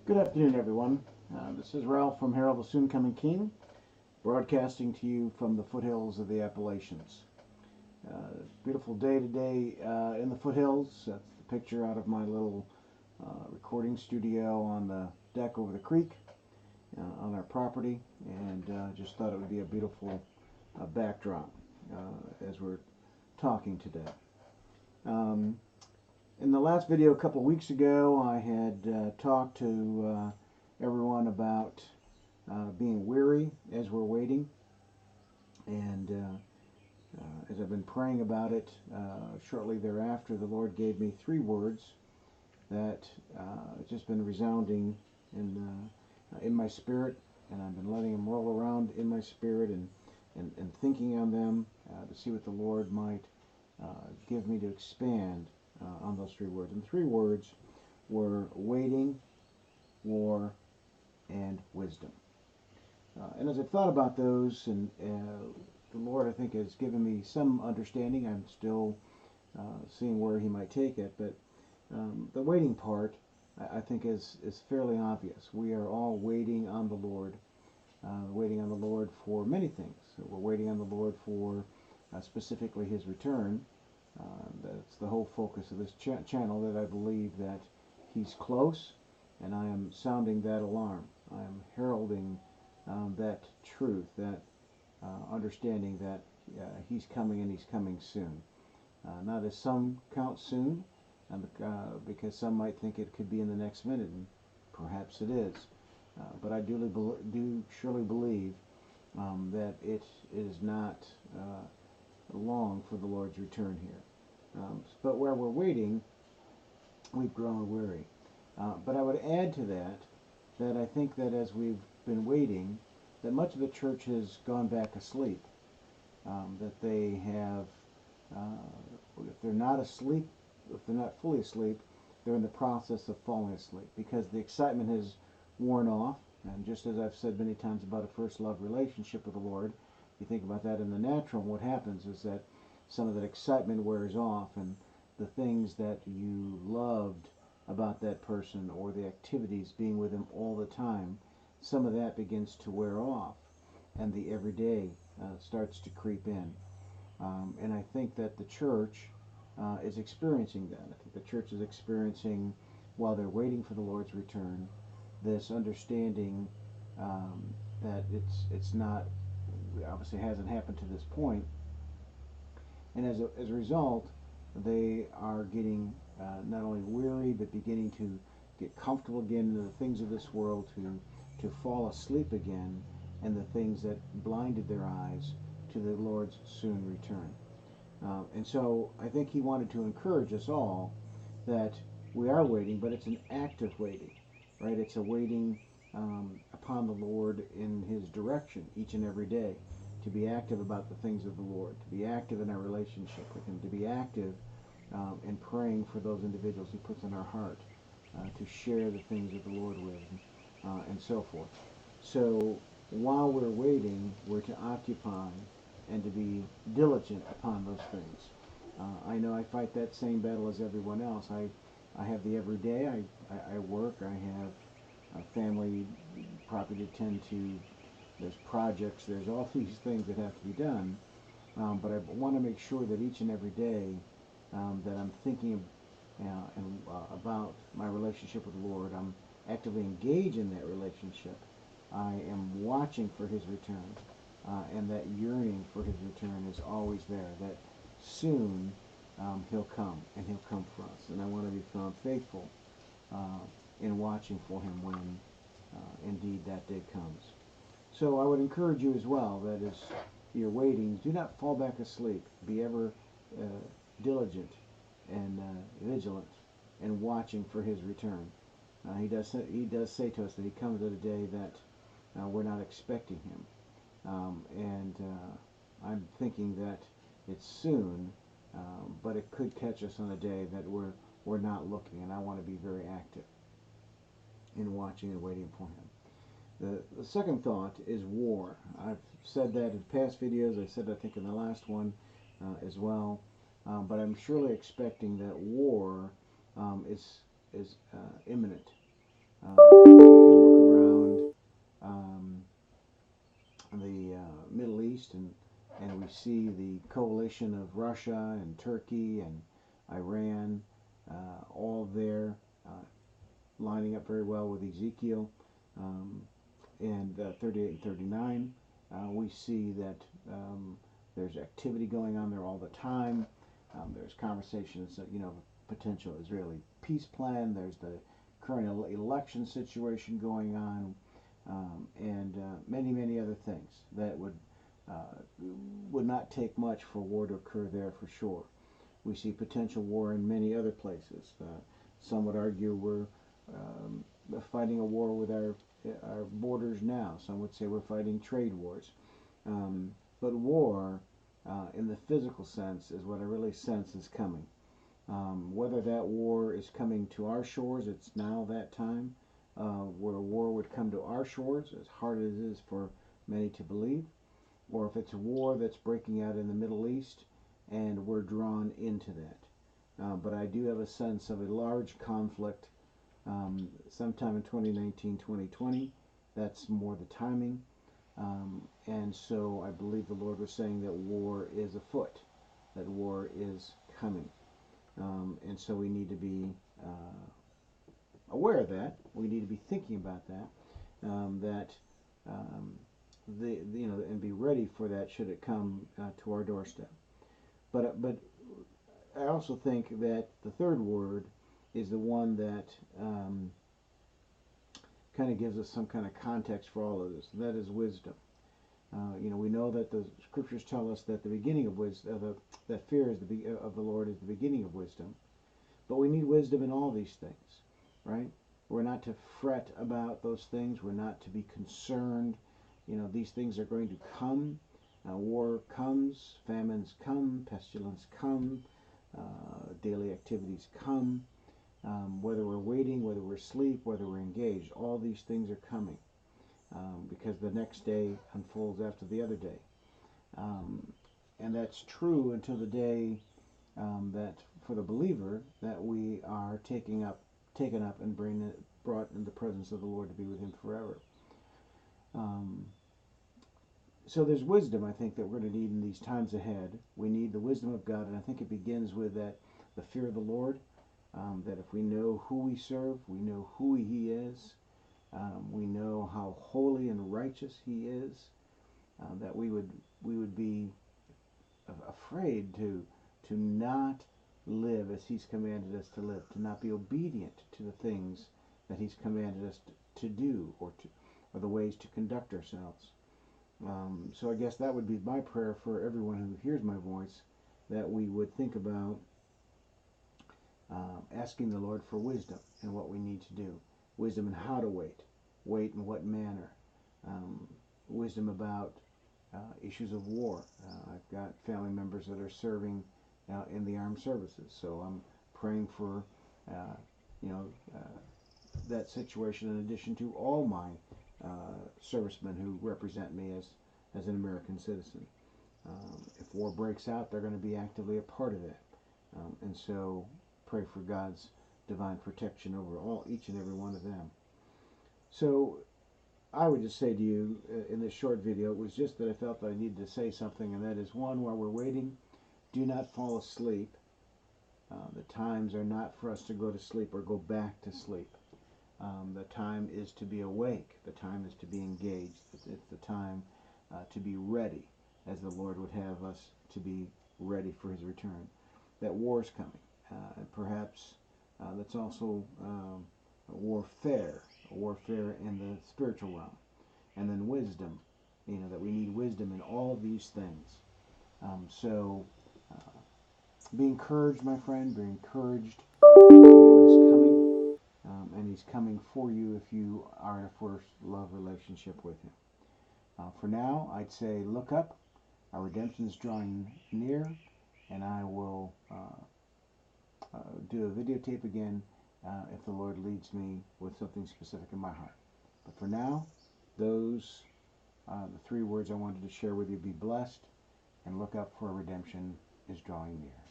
Good afternoon, everyone. This is Ralph from Herald the Soon Coming King, broadcasting to you from the foothills of the Appalachians. Beautiful day today in the foothills. That's the picture out of my little recording studio on the deck over the creek on our property, and just thought it would be a beautiful backdrop as we're talking today. In the last video a couple of weeks ago, I had talked to everyone about being weary as we're waiting, and as I've been praying about it, shortly thereafter the Lord gave me three words that just been resounding in my spirit, and I've been letting them roll around in my spirit and thinking on them to see what the Lord might give me to expand on those three words. And the three words were waiting, war, and wisdom. And as I've thought about those, and the Lord, I think, has given me some understanding. I'm still seeing where He might take it, but the waiting part, I think, is fairly obvious. We are all waiting on the Lord, for many things. We're waiting on the Lord for specifically His return. That's the whole focus of this channel, that I believe that He's close, and I am sounding that alarm. I am heralding that truth, that understanding that He's coming, and He's coming soon. Not as some count soon, because some might think it could be in the next minute, and perhaps it is. But I do surely believe that it is not long for the Lord's return here. But where we're waiting, we've grown weary. But I would add to that I think that as we've been waiting, that much of the church has gone back asleep. That they have, if they're not asleep, if they're not fully asleep, they're in the process of falling asleep, because the excitement has worn off. And just as I've said many times about a first love relationship with the Lord, you think about that in the natural, and what happens is that some of that excitement wears off, and the things that you loved about that person, or the activities, being with them all the time, some of that begins to wear off, and the everyday starts to creep in. And I think that the church is experiencing that. I think the church is experiencing, while they're waiting for the Lord's return, this understanding that it's not, obviously hasn't happened to this point, and as a result, they are getting not only weary, but beginning to get comfortable again in the things of this world, to fall asleep again in the things that blinded their eyes to the Lord's soon return. And so I think He wanted to encourage us all that we are waiting, but it's an active waiting, right? It's a waiting upon the Lord in His direction each and every day, to be active about the things of the Lord, to be active in our relationship with Him, to be active in praying for those individuals He puts in our heart, to share the things of the Lord with, and so forth. So while we're waiting, we're to occupy and to be diligent upon those things. I know I fight that same battle as everyone else. I have the everyday. I work. I have a family, property to tend to. There's projects. There's all these things that have to be done. But I want to make sure that each and every day that I'm thinking about my relationship with the Lord. I'm actively engaged in that relationship. I am watching for His return, and that yearning for His return is always there. That soon He'll come, and He'll come for us. And I want to be found faithful in watching for Him when indeed that day comes. So I would encourage you as well, that as you're waiting, do not fall back asleep. Be ever diligent and vigilant and watching for His return. He does say to us that He comes at a day that we're not expecting Him. And I'm thinking that it's soon, but it could catch us on a day that we're not looking, and I want to be very active in watching and waiting for Him. The second thought is war. I've said that in past videos. I said, I think, in the last one as well. But I'm surely expecting that war is imminent. population of Russia and Turkey and Iran, all there, lining up very well with Ezekiel. And 38 and 39, we see that there's activity going on there all the time. There's conversations, potential Israeli peace plan. There's the current election situation going on, and many, many other things that would not take much for war to occur there for sure. We see potential war in many other places. Some would argue we're fighting a war with our borders now. Some would say we're fighting trade wars. But war, in the physical sense, is what I really sense is coming. Whether that war is coming to our shores, it's now that time where war would come to our shores, as hard as it is for many to believe, or if it's a war that's breaking out in the Middle East and we're drawn into that. But I do have a sense of a large conflict sometime in 2019, 2020. That's more the timing. And so I believe the Lord was saying that war is afoot, that war is coming. And so we need to be aware of that. We need to be thinking about that, and be ready for that should it come to our doorstep. But I also think that the third word is the one that kind of gives us some kind of context for all of this. And that is wisdom. We know that the scriptures tell us that the beginning of wisdom, that fear is of the Lord is the beginning of wisdom. But we need wisdom in all these things, right? We're not to fret about those things. We're not to be concerned. These things are going to come. War comes, famines come, pestilence come, daily activities come. Whether we're waiting, whether we're asleep, whether we're engaged, all these things are coming because the next day unfolds after the other day. And that's true until the day that for the believer that we are taken up and brought in the presence of the Lord to be with him forever. So there's wisdom, I think, that we're going to need in these times ahead. We need the wisdom of God, and I think it begins with the fear of the Lord. That if we know who we serve, we know who he is, we know how holy and righteous he is, that we would be afraid to not live as he's commanded us to live, to not be obedient to the things that he's commanded us to do, or the ways to conduct ourselves. So I guess that would be my prayer for everyone who hears my voice, that we would think about asking the Lord for wisdom in what we need to do, wisdom in how to wait in what manner, wisdom about issues of war. I've got family members that are serving in the armed services, so I'm praying for that situation, in addition to all my servicemen who represent me as an American citizen. If war breaks out, they're going to be actively a part of that, and so pray for God's divine protection over each and every one of them. So I would just say to you in this short video, it was just that I felt that I needed to say something, and that is, one, while we're waiting, do not fall asleep. The times are not for us to go to sleep or go back to sleep. The time is to be awake. The time is to be engaged. It's the time to be ready, as the Lord would have us to be ready for his return. That war is coming. And perhaps that's also warfare in the spiritual realm. And then wisdom, that we need wisdom in all these things. So be encouraged, my friend, be encouraged. The Lord is coming, and he's coming for you if you are in a first love relationship with him. For now, I'd say look up. Our redemption is drawing near, and I will do a videotape again if the Lord leads me with something specific in my heart. But for now, those the three words I wanted to share with you. Be blessed, and look up, for redemption is drawing near.